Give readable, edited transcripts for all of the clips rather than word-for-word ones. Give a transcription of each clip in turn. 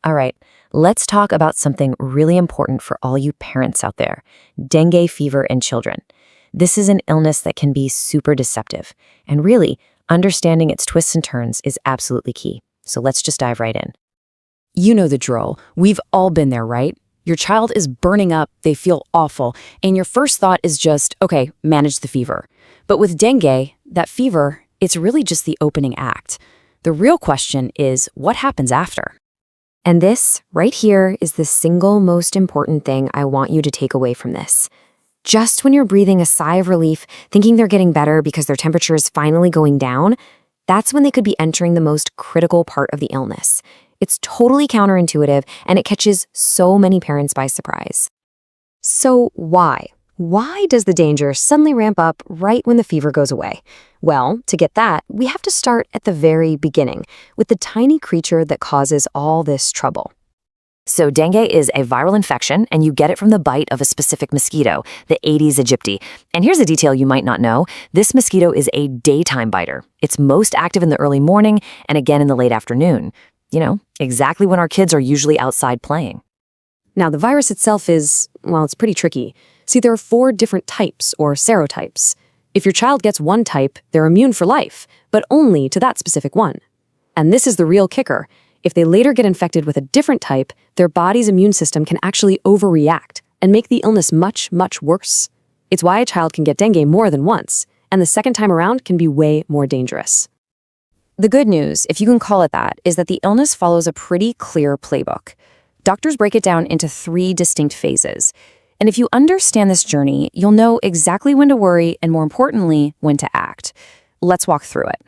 All right, let's talk about something really important for all you parents out there: dengue fever in children. This is an illness that can be super deceptive, and really, understanding its twists and turns is absolutely key. So let's just dive right in. You know the drill. We've all been there, right? Your child is burning up, they feel awful, and your first thought is just, okay, manage the fever. But with dengue, that fever, it's really just the opening act. The real question is, what happens after? And this, right here, is the single most important thing I want you to take away from this. Just when you're breathing a sigh of relief, thinking they're getting better because their temperature is finally going down, that's when they could be entering the most critical part of the illness. It's totally counterintuitive, and it catches so many parents by surprise. So why? Why does the danger suddenly ramp up right when the fever goes away? Well, to get that, we have to start at the very beginning, with the tiny creature that causes all this trouble. So dengue is a viral infection, and you get it from the bite of a specific mosquito, the Aedes aegypti. And here's a detail you might not know. This mosquito is a daytime biter. It's most active in the early morning and again in the late afternoon. You know, exactly when our kids are usually outside playing. Now, the virus itself is, well, it's pretty tricky. See, there are 4 different types, or serotypes. If your child gets one type, they're immune for life, but only to that specific one. And this is the real kicker. If they later get infected with a different type, their body's immune system can actually overreact and make the illness much, much worse. It's why a child can get dengue more than once, and the second time around can be way more dangerous. The good news, if you can call it that, is that the illness follows a pretty clear playbook. Doctors break it down into 3 distinct phases. And if you understand this journey, you'll know exactly when to worry and, more importantly, when to act. Let's walk through it.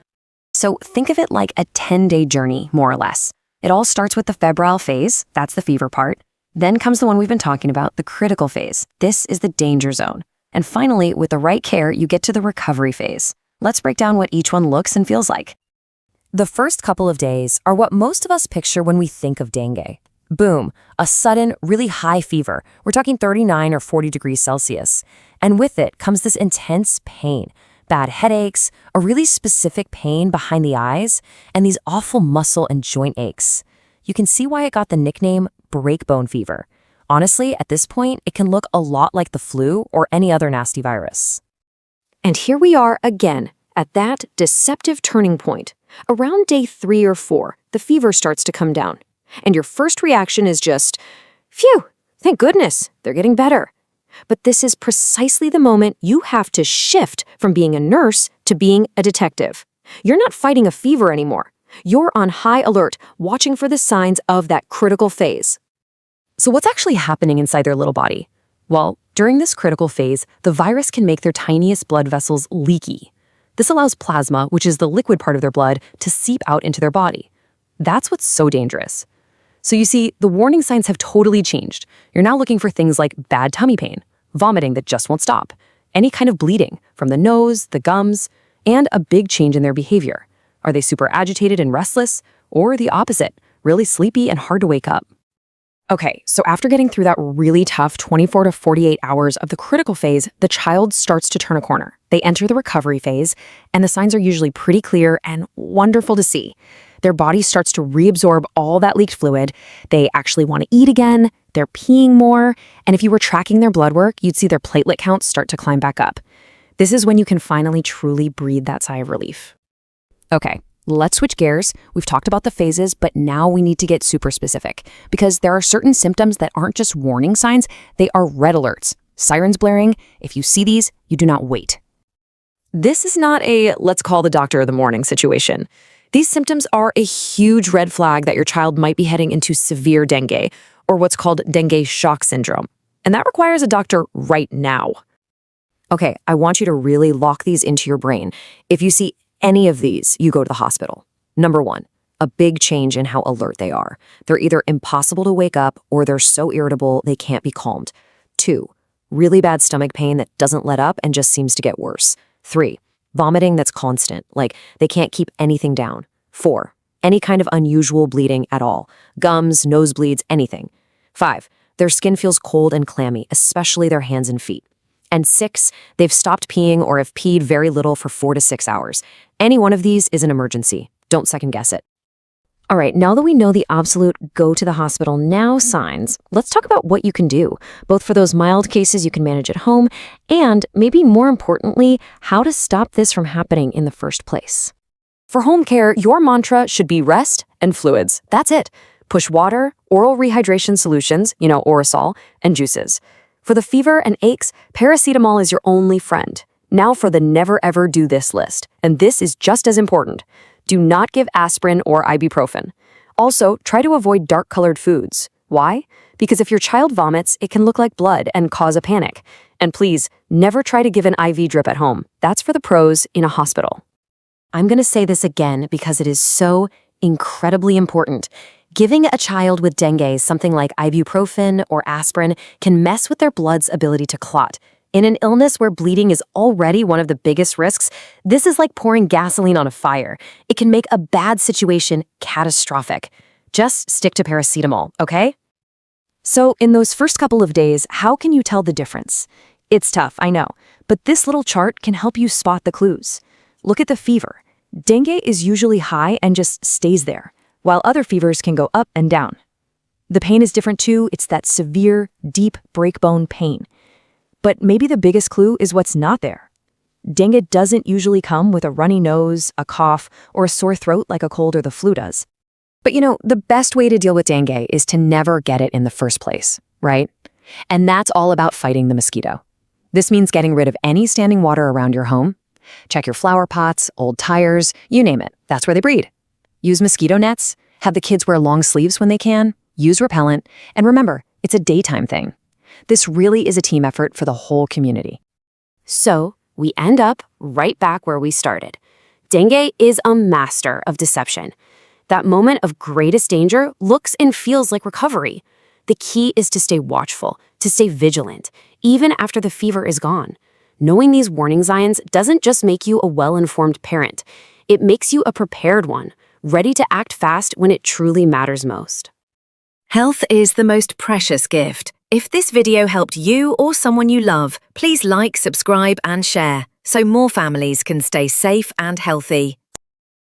So think of it like a 10-day journey, more or less. It all starts with the febrile phase, that's the fever part. Then comes the one we've been talking about, the critical phase. This is the danger zone. And finally, with the right care, you get to the recovery phase. Let's break down what each one looks and feels like. The first couple of days are what most of us picture when we think of dengue. Boom, a sudden, really high fever. We're talking 39 or 40 degrees Celsius. And with it comes this intense pain, bad headaches, a really specific pain behind the eyes, and these awful muscle and joint aches. You can see why it got the nickname breakbone fever. Honestly, at this point, it can look a lot like the flu or any other nasty virus. And here we are again, at that deceptive turning point. Around day 3 or 4, the fever starts to come down. And your first reaction is just, phew, thank goodness, they're getting better. But this is precisely the moment you have to shift from being a nurse to being a detective. You're not fighting a fever anymore. You're on high alert, watching for the signs of that critical phase. So what's actually happening inside their little body? Well, during this critical phase, the virus can make their tiniest blood vessels leaky. This allows plasma, which is the liquid part of their blood, to seep out into their body. That's what's so dangerous. So you see, the warning signs have totally changed. You're now looking for things like bad tummy pain, vomiting that just won't stop, any kind of bleeding from the nose, the gums, and a big change in their behavior. Are they super agitated and restless, or the opposite, really sleepy and hard to wake up? Okay, so after getting through that really tough 24 to 48 hours of the critical phase, the child starts to turn a corner. They enter the recovery phase, and the signs are usually pretty clear and wonderful to see. Their body starts to reabsorb all that leaked fluid. They actually want to eat again. They're peeing more. And if you were tracking their blood work, you'd see their platelet counts start to climb back up. This is when you can finally truly breathe that sigh of relief. Okay, let's switch gears. We've talked about the phases, but now we need to get super specific because there are certain symptoms that aren't just warning signs, they are red alerts. Sirens blaring. If you see these, you do not wait. This is not a let's call the doctor of the morning situation. These symptoms are a huge red flag that your child might be heading into severe dengue, or what's called dengue shock syndrome. And that requires a doctor right now. Okay, I want you to really lock these into your brain. If you see any of these, you go to the hospital. Number 1, a big change in how alert they are. They're either impossible to wake up or they're so irritable they can't be calmed. 2, really bad stomach pain that doesn't let up and just seems to get worse. 3, vomiting that's constant, like they can't keep anything down. 4, any kind of unusual bleeding at all. Gums, nosebleeds, anything. 5, their skin feels cold and clammy, especially their hands and feet. And 6, they've stopped peeing or have peed very little for 4 to 6 hours. Any one of these is an emergency. Don't second guess it. All right, now that we know the absolute go to the hospital now signs, let's talk about what you can do, both for those mild cases you can manage at home, and maybe more importantly, how to stop this from happening in the first place. For home care, your mantra should be rest and fluids. That's it. Push water, oral rehydration solutions, Orisol, and juices. For the fever and aches, paracetamol is your only friend. Now for the never ever do this list, and this is just as important. Do not give aspirin or ibuprofen. Also, try to avoid dark-colored foods. Why? Because if your child vomits, it can look like blood and cause a panic. And please, never try to give an IV drip at home. That's for the pros in a hospital. I'm going to say this again because it is so incredibly important. Giving a child with dengue something like ibuprofen or aspirin can mess with their blood's ability to clot. In an illness where bleeding is already one of the biggest risks, this is like pouring gasoline on a fire. It can make a bad situation catastrophic. Just stick to paracetamol, okay? So in those first couple of days, how can you tell the difference? It's tough, I know, but this little chart can help you spot the clues. Look at the fever. Dengue is usually high and just stays there, while other fevers can go up and down. The pain is different too. It's that severe, deep break-bone pain. But maybe the biggest clue is what's not there. Dengue doesn't usually come with a runny nose, a cough, or a sore throat like a cold or the flu does. But the best way to deal with dengue is to never get it in the first place, right? And that's all about fighting the mosquito. This means getting rid of any standing water around your home. Check your flower pots, old tires, you name it. That's where they breed. Use mosquito nets. Have the kids wear long sleeves when they can. Use repellent. And remember, it's a daytime thing. This really is a team effort for the whole community. So, we end up right back where we started. Dengue is a master of deception. That moment of greatest danger looks and feels like recovery. The key is to stay watchful, to stay vigilant, even after the fever is gone. Knowing these warning signs doesn't just make you a well-informed parent. It makes you a prepared one, ready to act fast when it truly matters most. Health is the most precious gift. If this video helped you or someone you love, please like, subscribe, and share so more families can stay safe and healthy.